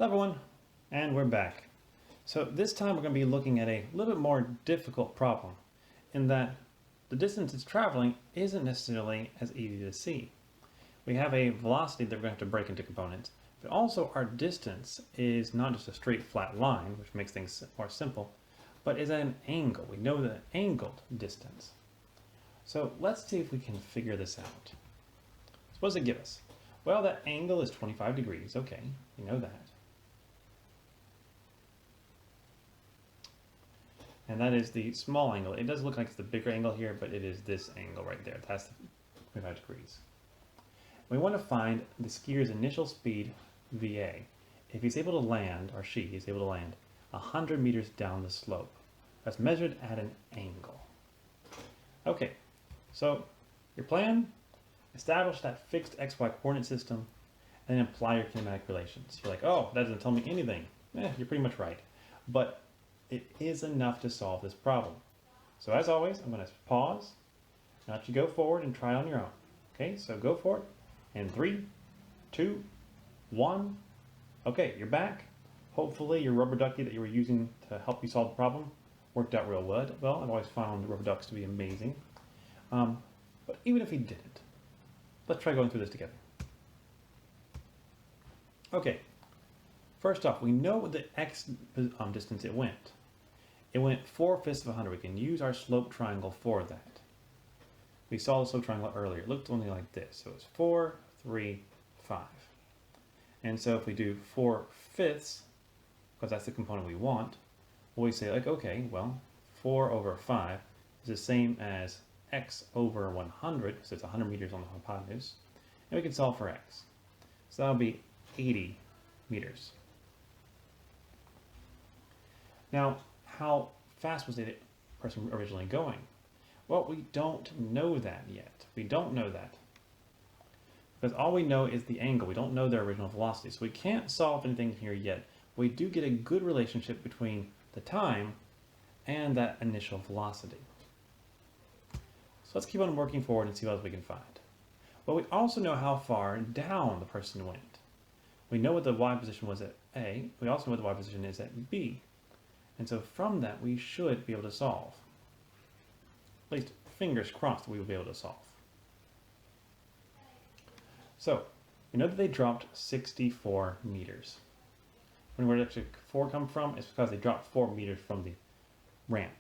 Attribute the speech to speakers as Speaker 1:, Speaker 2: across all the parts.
Speaker 1: Hello everyone, and we're back. So this time we're going to be looking at a little bit more difficult problem in that the distance it's traveling isn't necessarily as easy to see. We have a velocity that we're going to have to break into components, but also our distance is not just a straight flat line, which makes things more simple, but is at an angle. We know the angled distance. So let's see if we can figure this out. So what does it give us? Well, that angle is 25 degrees. Okay, we know that. And that is the small angle. It does look like it's the bigger angle here, but it is this angle right there. That's the 25 degrees. We want to find the skier's initial speed, VA, if he's able to land, or she is able to land, 100 meters down the slope. That's measured at an angle. Okay, so your plan, establish that fixed XY coordinate system, and then apply your kinematic relations. You're like, oh, that doesn't tell me anything. You're pretty much right. But it is enough to solve this problem. So as always, I'm going to pause, and let you go forward and try it on your own. Okay, so go for it. In 3, 2, 1. Okay, you're back. Hopefully your rubber ducky that you were using to help you solve the problem worked out real well. Well, I've always found rubber ducks to be amazing. But even if he didn't, let's try going through this together. Okay, first off, we know the x distance it went. It went 4/5 of 100. We can use our slope triangle for that. We saw the slope triangle earlier. It looked only like this. So it's 4, 3, 5. And so if we do 4/5, because that's the component we want, we say like, okay, well, 4 over 5 is the same as x over 100, so it's 100 meters on the hypotenuse. And we can solve for x. So that'll be 80 meters. Now, how fast was the person originally going? Well, we don't know that yet. We don't know that. Because all we know is the angle. We don't know their original velocity. So we can't solve anything here yet. We do get a good relationship between the time and that initial velocity. So let's keep on working forward and see what else we can find. Well, we also know how far down the person went. We know what the y position was at A. We also know what the y position is at B. And so from that, we should be able to solve. At least, fingers crossed, we will be able to solve. So, we know that they dropped 64 meters. Where did actually 4 come from? It's because they dropped 4 meters from the ramp.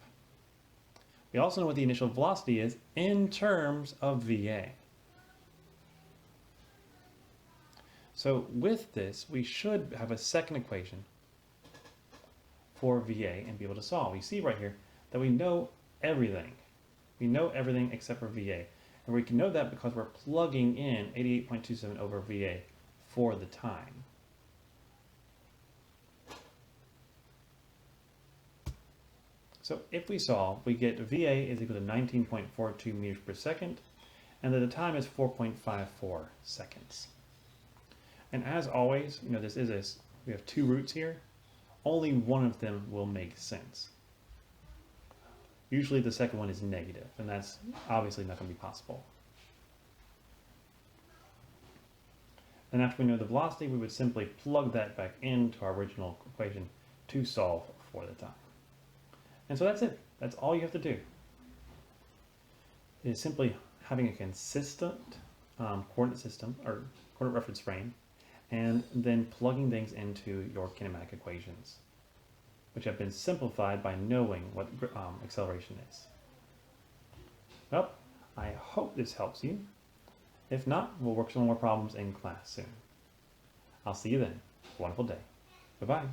Speaker 1: We also know what the initial velocity is in terms of VA. So with this, we should have a second equation for VA and be able to solve. You see right here that we know everything. We know everything except for VA. And we can know that because we're plugging in 88.27 over VA for the time. So if we solve, we get VA is equal to 19.42 meters per second, and that the time is 4.54 seconds. And as always, we have two roots here. Only one of them will make sense. Usually the second one is negative, and that's obviously not going to be possible. And after we know the velocity, we would simply plug that back into our original equation to solve for the time. And so that's it. That's all you have to do. It is simply having a consistent coordinate system or coordinate reference frame, and then plugging things into your kinematic equations, which have been simplified by knowing what acceleration is. Well, I hope this helps you. If not, we'll work some more problems in class soon. I'll see you then. Have a wonderful day. Bye-bye.